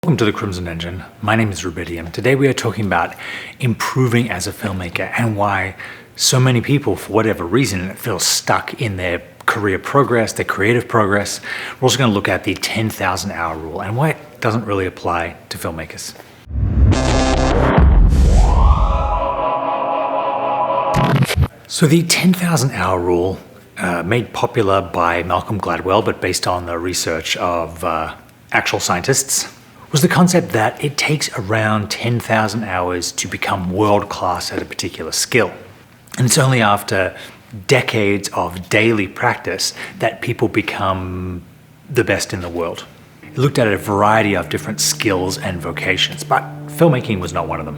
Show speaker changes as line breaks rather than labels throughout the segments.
Welcome to the Crimson Engine. My name is Rubidium. Today we are talking about improving as a filmmaker and why so many people, for whatever reason, feel stuck in their career progress, their creative progress. We're also going to look at the 10,000 hour rule and why it doesn't really apply to filmmakers. So the 10,000 hour rule, made popular by Malcolm Gladwell, but based on the research of actual scientists, was the concept that it takes around 10,000 hours to become world-class at a particular skill. And it's only after decades of daily practice that people become the best in the world. It looked at a variety of different skills and vocations, but filmmaking was not one of them.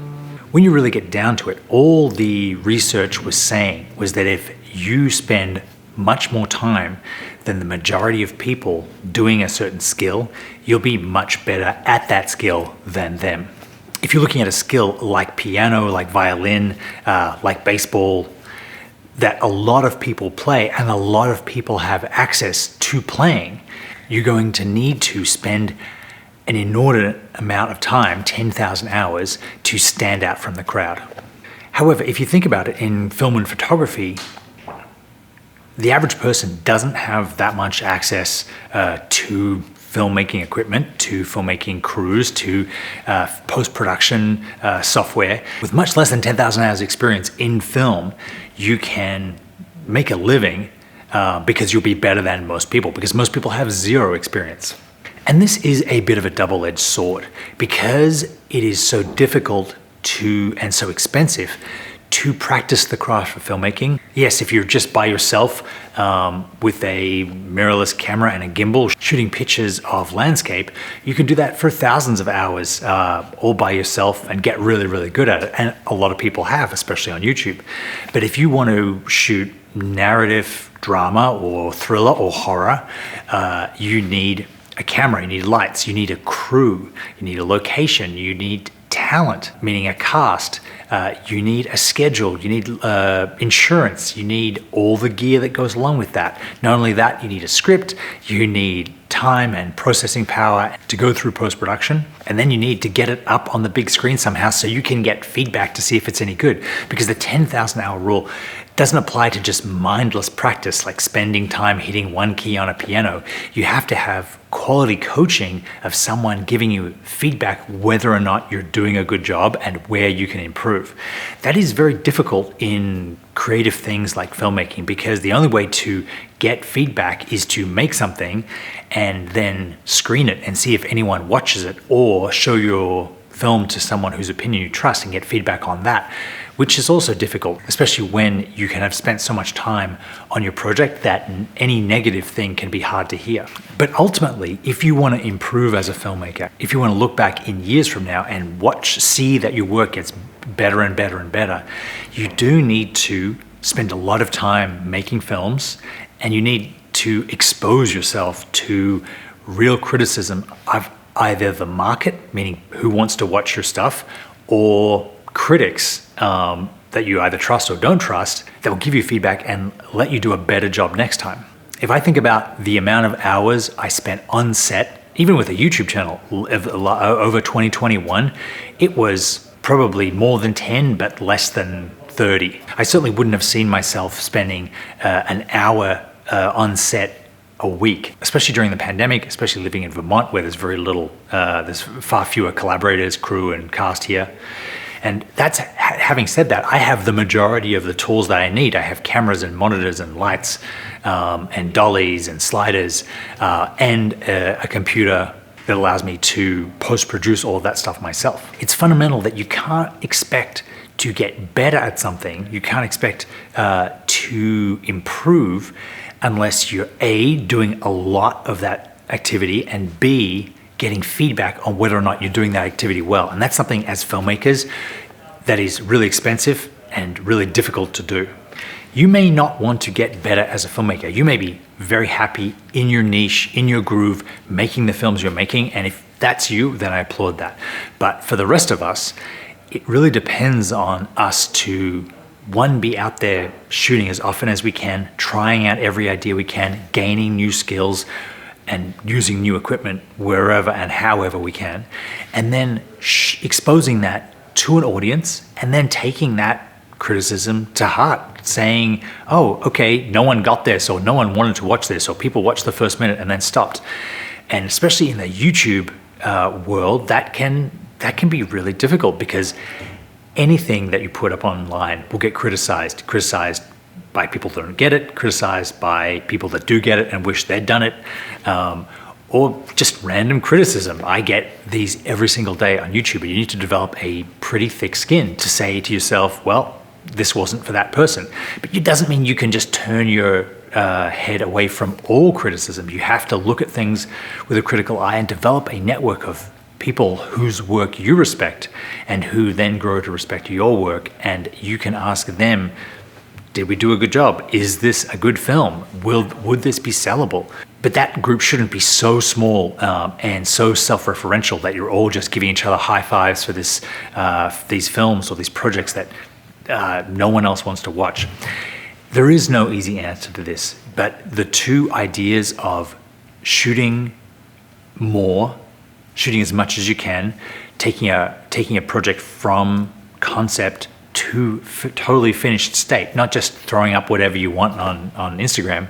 When you really get down to it, all the research was saying was that if you spend much more time than the majority of people doing a certain skill, you'll be much better at that skill than them. If you're looking at a skill like piano, like violin, like baseball, that a lot of people play and a lot of people have access to playing, you're going to need to spend an inordinate amount of time, 10,000 hours, to stand out from the crowd. However, if you think about it, in film and photography, the average person doesn't have that much access to filmmaking equipment, to filmmaking crews, to post-production software. With much less than 10,000 hours experience in film, you can make a living because you'll be better than most people, because most people have zero experience. And this is a bit of a double-edged sword because it is so difficult and so expensive to practice the craft of filmmaking. Yes, if you're just by yourself with a mirrorless camera and a gimbal shooting pictures of landscape, you can do that for thousands of hours all by yourself and get really, really good at it. And a lot of people have, especially on YouTube. But if you want to shoot narrative drama or thriller or horror, you need a camera, you need lights, you need a crew, you need a location, you need talent, meaning a cast, you need a schedule, you need insurance, you need all the gear that goes along with that. Not only that, you need a script, you need time and processing power to go through post-production, and then you need to get it up on the big screen somehow so you can get feedback to see if it's any good. Because the 10,000 hour rule doesn't apply to just mindless practice like spending time hitting one key on a piano. You have to have quality coaching of someone giving you feedback whether or not you're doing a good job and where you can improve. That is very difficult in creative things like filmmaking because the only way to get feedback is to make something and then screen it and see if anyone watches it, or show your film to someone whose opinion you trust and get feedback on that, which is also difficult, especially when you can have spent so much time on your project that any negative thing can be hard to hear. But ultimately, if you want to improve as a filmmaker, if you want to look back in years from now and see that your work gets better and better and better, you do need to spend a lot of time making films, and you need to expose yourself to real criticism of either the market, meaning who wants to watch your stuff, or critics that you either trust or don't trust that will give you feedback and let you do a better job next time. If I think about the amount of hours I spent on set, even with a YouTube channel over 2021, it was probably more than 10, but less than 30. I certainly wouldn't have seen myself spending an hour on set a week, especially during the pandemic, especially living in Vermont where there's very little, there's far fewer collaborators, crew and cast here. And having said that, I have the majority of the tools that I need. I have cameras and monitors and lights and dollies and sliders and a computer that allows me to post-produce all of that stuff myself. It's fundamental that you can't expect to get better at something. You can't expect to improve unless you're A, doing a lot of that activity, and B, getting feedback on whether or not you're doing that activity well. And that's something as filmmakers that is really expensive and really difficult to do. You may not want to get better as a filmmaker. You may be very happy in your niche, in your groove, making the films you're making. And if that's you, then I applaud that. But for the rest of us, it really depends on us to, one, be out there shooting as often as we can, trying out every idea we can, gaining new skills, and using new equipment wherever and however we can, and then exposing that to an audience, and then taking that criticism to heart, saying, oh, okay, no one got this, or no one wanted to watch this, or people watched the first minute and then stopped. And especially in the YouTube world, that can be really difficult, because anything that you put up online will get criticized by people that don't get it, criticized by people that do get it and wish they'd done it, or just random criticism. I get these every single day on YouTube, and you need to develop a pretty thick skin to say to yourself, well, this wasn't for that person. But it doesn't mean you can just turn your head away from all criticism. You have to look at things with a critical eye and develop a network of people whose work you respect, and who then grow to respect your work, and you can ask them, did we do a good job? Is this a good film? Would this be sellable? But that group shouldn't be so small and so self-referential that you're all just giving each other high fives for these films or these projects that no one else wants to watch. There is no easy answer to this, but the two ideas of shooting more, shooting as much as you can, taking a project from concept to totally finished state, not just throwing up whatever you want on Instagram,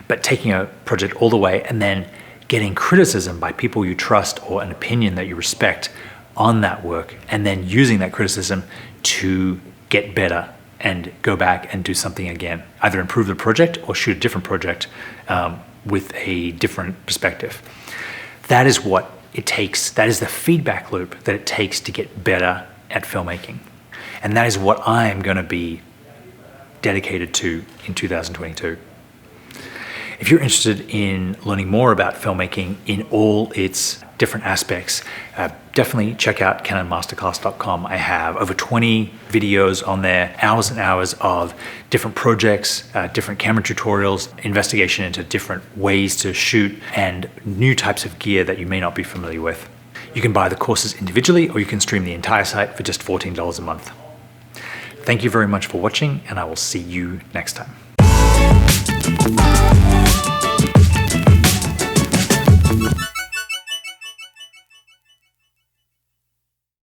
but taking a project all the way and then getting criticism by people you trust or an opinion that you respect on that work, and then using that criticism to get better and go back and do something again, either improve the project or shoot a different project with a different perspective. That is what it takes. That is the feedback loop that it takes to get better at filmmaking. And that is what I'm going to be dedicated to in 2022. If you're interested in learning more about filmmaking in all its different aspects, definitely check out canonmasterclass.com. I have over 20 videos on there, hours and hours of different projects, different camera tutorials, investigation into different ways to shoot, and new types of gear that you may not be familiar with. You can buy the courses individually, or you can stream the entire site for just $14 a month. Thank you very much for watching, and I will see you next time.